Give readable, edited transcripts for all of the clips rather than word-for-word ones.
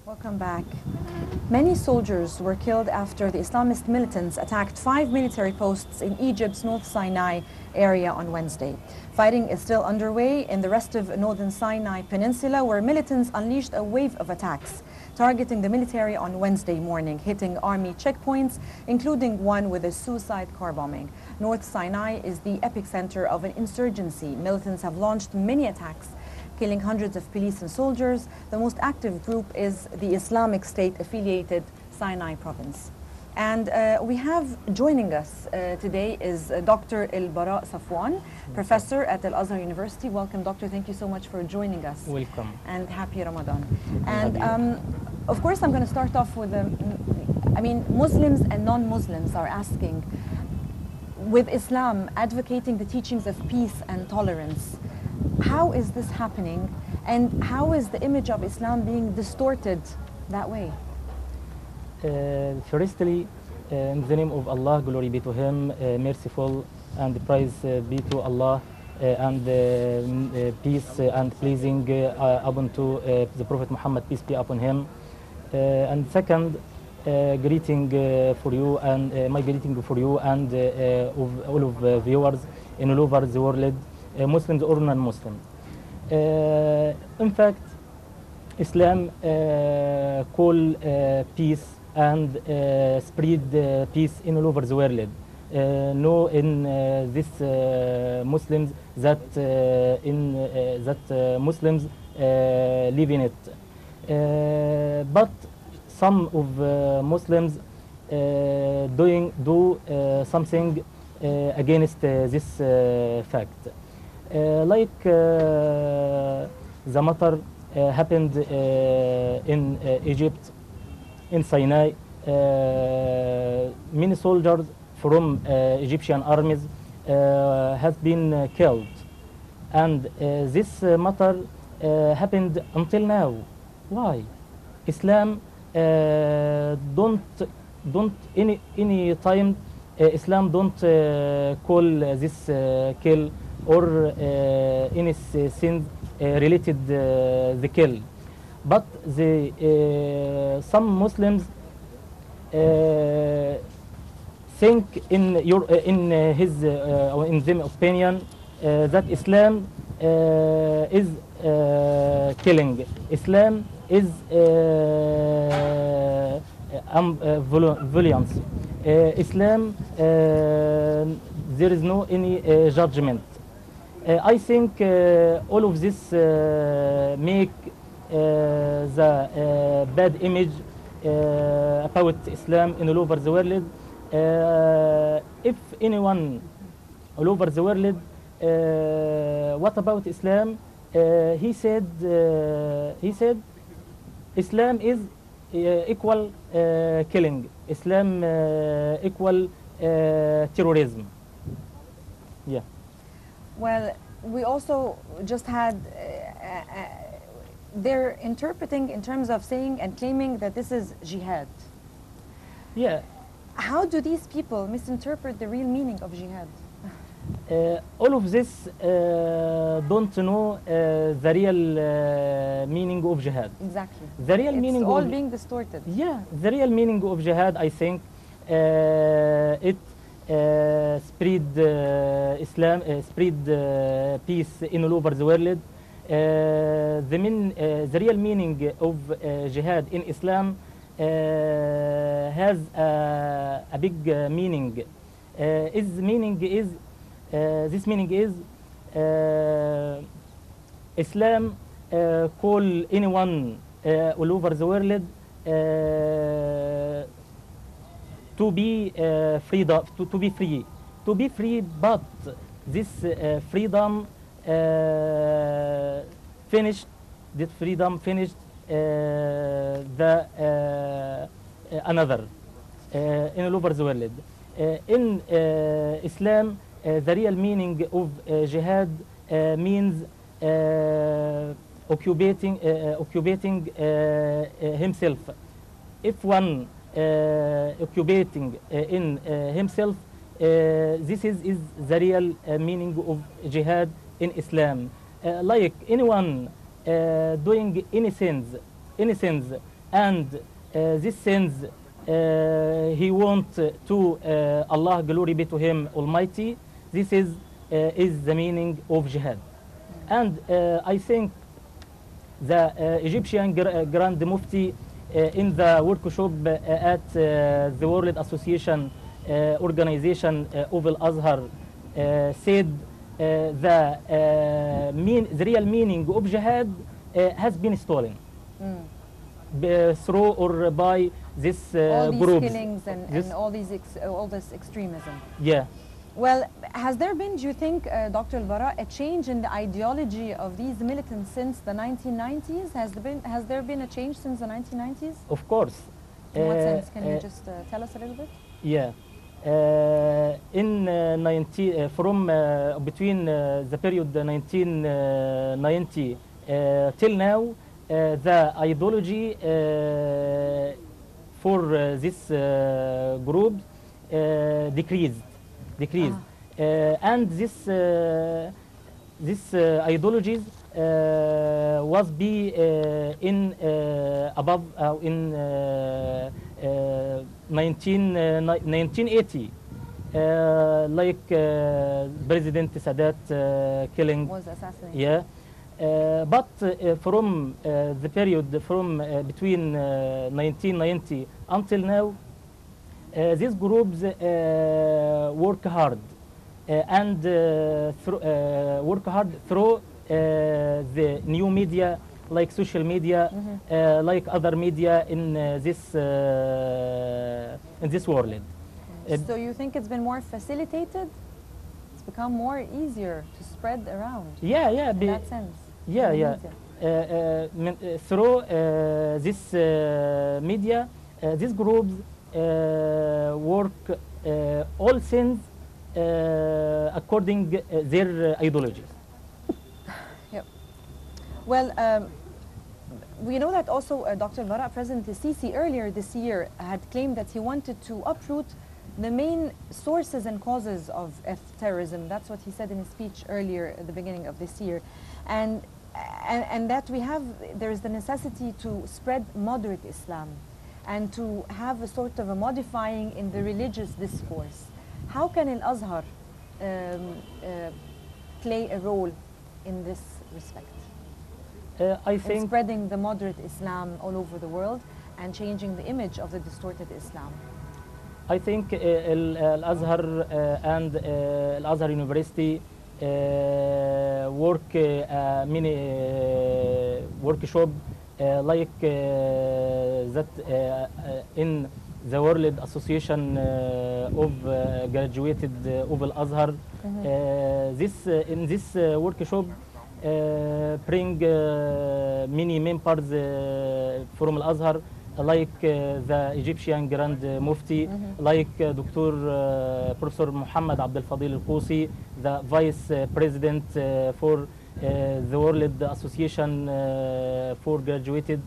Welcome back. Many soldiers were killed after the Islamist militants attacked 5 military posts in Egypt's North Sinai area on Wednesday. Fighting is still underway in the rest of northern Sinai Peninsula, where militants unleashed a wave of attacks, targeting the military on Wednesday morning, hitting army checkpoints, including one with a suicide car bombing. North Sinai is the epicenter of an insurgency. Militants have launched many attacks, killing hundreds of police and soldiers. The most active group is the Islamic State-affiliated Sinai province. And we have joining us today is Dr. Baraa Safwan, professor at Al-Azhar University. Welcome, doctor. Thank you so much for joining us. Welcome. And happy Ramadan. And of course, I'm going to start off with, Muslims and non-Muslims are asking, with Islam advocating the teachings of peace and tolerance, how is this happening, and how is the image of Islam being distorted that way? Firstly, in the name of Allah, glory be to Him, merciful, and praise be to Allah, and peace and pleasing upon to the Prophet Muhammad, peace be upon him. And second, greeting for you, and my greeting for you and of all of viewers in all over the world, Muslims or non-Muslim. In fact, Islam call peace and spread peace in all over the world. No, in this Muslims that Muslims live in it, but some of Muslims do something against this fact. Like the matter happened in Egypt, in Sinai. Many soldiers from Egyptian armies have been killed, and this matter happened until now. Why? Islam don't any time Islam don't call this kill or any sins related the kill, but some Muslims think in their opinion that Islam is killing. Islam is violence. Islam there is no any judgment. I think all of this make the bad image about Islam in all over the world. If anyone all over the world, what about Islam? He said Islam is equal killing. Islam equal terrorism. Yeah. Well, we also just had, they're interpreting in terms of saying and claiming that this is jihad. Yeah. How do these people misinterpret the real meaning of jihad? All of this don't know the real meaning of jihad. Exactly. The real meaning it's all of being distorted. Yeah, the real meaning of jihad, I think, it spread Islam, spread peace in all over the world. The real meaning of jihad in Islam has a big meaning. This meaning is Islam call anyone all over the world to be free, but this freedom finished. This freedom finished another in all over the world. In Islam, the real meaning of jihad means occupating himself. If one occupating in himself, this is the real meaning of jihad in Islam. Like anyone doing any sins and this sins he want to Allah, glory be to him Almighty. This is the meaning of jihad. And I think the Egyptian Grand Mufti in the workshop at the World Association organization of Al-Azhar said the real meaning of jihad has been stolen through or by this all these groups. killings and all this extremism. Yeah. Well, has there been, do you think, Dr. Baraa, a change in the ideology of these militants since the 1990s? Has there been a change since the 1990s? Of course. In what sense? Can you just tell us a little bit? Yeah. In from between the period 1990 till now, the ideology for this group decreased, and this ideologies was be in above in 1980, like President Sadat killing Was assassinated. Yeah. But from the period from between 1990 until now, these groups work hard and work hard through the new media, like social media, like other media in this world. So you think it's been more facilitated? It's become more easier to spread around. Yeah, yeah. In that sense. Yeah, in yeah. Through this media, these groups work all things according their ideologies. Yep. Well, we know that also Dr. Baraa, President Sisi earlier this year had claimed that he wanted to uproot the main sources and causes of terrorism. That's what he said in his speech earlier at the beginning of this year. And that there is the necessity to spread moderate Islam and to have a sort of a modifying in the religious discourse. How can Al-Azhar play a role in this respect? I think in spreading the moderate Islam all over the world and changing the image of the distorted Islam. I think Al-Azhar and Al-Azhar University work many workshop like that in the World Association of graduated of Al-Azhar. In this workshop bring many members from Al-Azhar, like the Egyptian Grand Mufti, like Dr. Professor Muhammad Abdel Fadil Al-Qusi, the Vice President for the World Association for Graduated.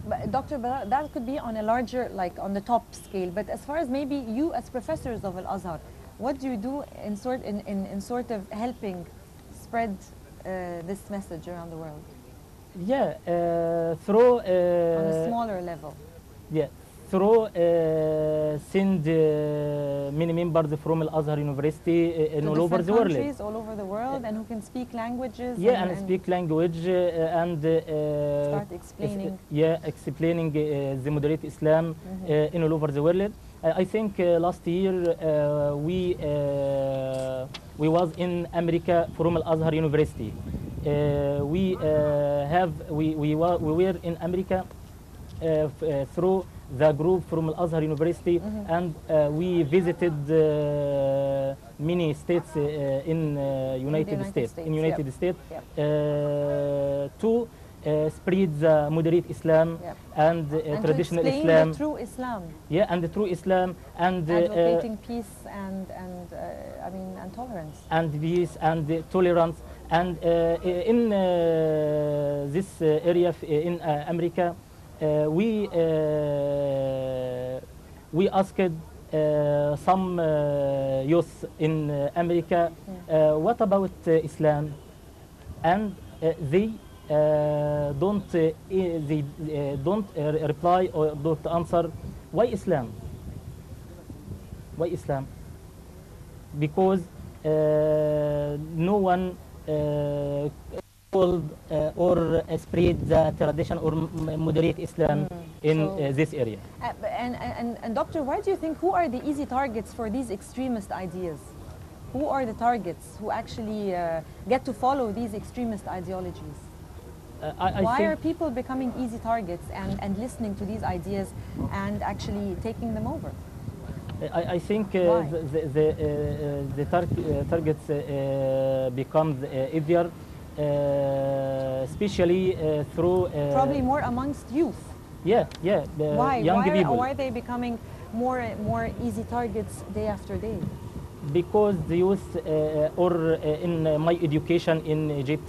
But Dr. Baraa, that could be on a larger, like on the top scale, but as far as maybe you as professors of Al-Azhar, what do you do in sort of helping spread this message around the world? Yeah, through on a smaller level. Yeah, through send many members from Al-Azhar University in all over the world. Countries all over the world, and who can speak languages. Yeah, and speak language and start explaining. Explaining the moderate Islam in all over the world. I think last year we was in America from Al-Azhar University. We were in America through the group from Al-Azhar University, and we visited many states in United States. To spread the moderate Islam and traditional to Islam. The true Islam. Yeah, and the true Islam and advocating peace and tolerance. And peace and tolerance. And in this area in America, we asked some youth in America, what about Islam? And they don't reply or don't answer. Why Islam? Why Islam? Because no one called or spread the tradition or moderate Islam in this area. And Doctor, why do you think, who are the easy targets for these extremist ideas? Who are the targets who actually get to follow these extremist ideologies? Why are people becoming easy targets and listening to these ideas and actually taking them over? I think the targets becomes easier, especially through probably more amongst youth. Yeah. Young people. Why are they becoming more easy targets day after day? Because the youth, or in my education in Egypt,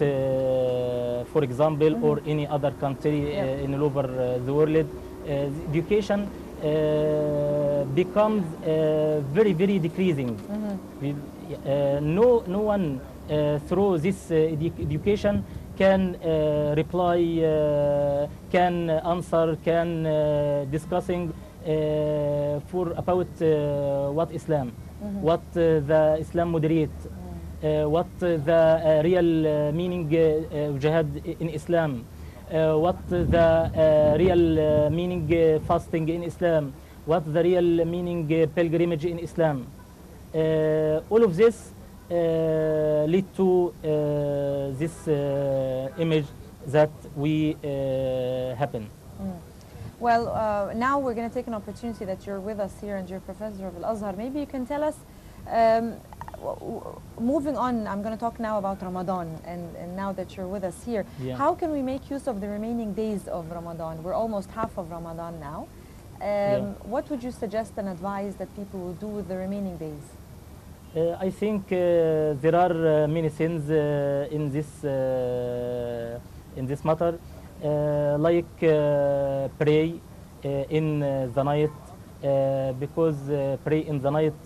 for example, or any other country in all over the world, education becomes very decreasing. No one through this education can reply, can answer, can discussing about what Islam, what the Islam moderate, what the real meaning of jihad in Islam, what the real meaning fasting in Islam, what the real meaning pilgrimage in Islam. All of this lead to this image that we happen. Well, now we're going to take an opportunity that you're with us here and you're professor of Al-Azhar. Maybe you can tell us, moving on, I'm going to talk now about Ramadan, and now that you're with us here, how can we make use of the remaining days of Ramadan? We're almost half of Ramadan now. What would you suggest and advise that people will do with the remaining days? I think there are many things in this matter, like pray in the night, because pray in the night,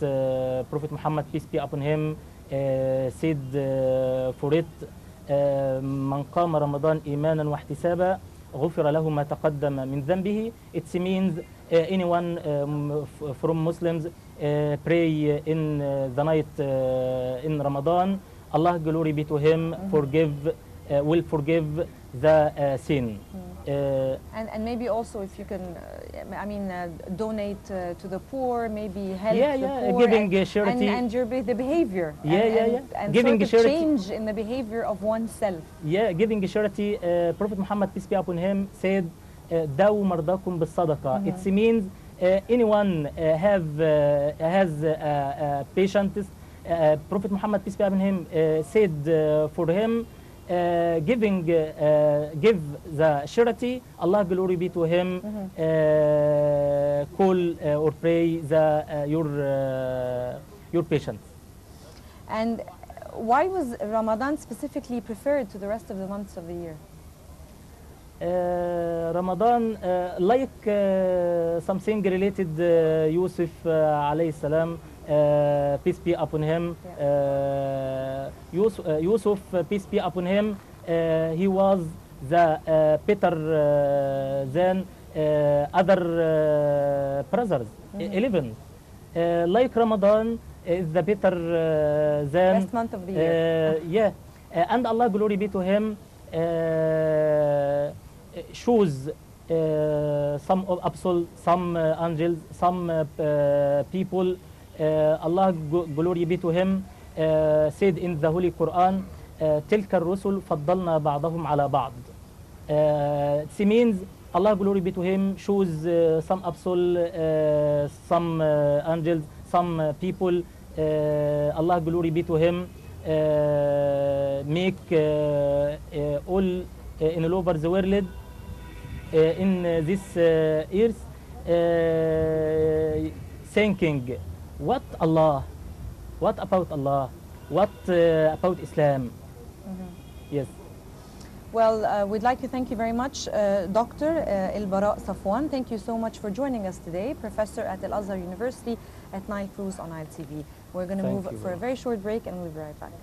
Prophet Muhammad, peace be upon him, said for it, من قام رمضان إيمانا واحتسابا غفر له ما تقدم من ذنبه. It means anyone from Muslims pray in the night in Ramadan, Allah, glory be to him, will forgive the sin. And maybe also if you can, donate to the poor, maybe help the poor, giving charity, and the behavior, and giving sort of charity, change in the behavior of oneself. Giving charity. Prophet Muhammad, peace be upon him, said, "Dawu mardakum bis-sadaqa." It means anyone has patients. Prophet Muhammad, peace be upon him, said for him, give the charity, Allah, glory be to him, call or pray your patients. And why was Ramadan specifically preferred to the rest of the months of the year? Ramadan, like something related Yusuf alayhi salam, peace be upon him. Yusuf, peace be upon him, he was the better than other brothers, 11. Like Ramadan is the better than best month of the year. And Allah, glory be to him, shows some apostles, some angels, some people. Allah, glory be to him, said in the Holy Quran, تلك الرسل فضلنا بعضهم على بعض. It means Allah, glory be to him, shows some apostles, some angels, some people. Allah, glory be to him, make all in all over the world in this earth thinking, what Allah, what about Allah, what about Islam? Yes. Well, we'd like to thank you very much, Dr. Baraa Safwan. Thank you so much for joining us today, professor at Al-Azhar University at Nile Cruise on Nile TV. We're going to move for a very short break and we'll be right back.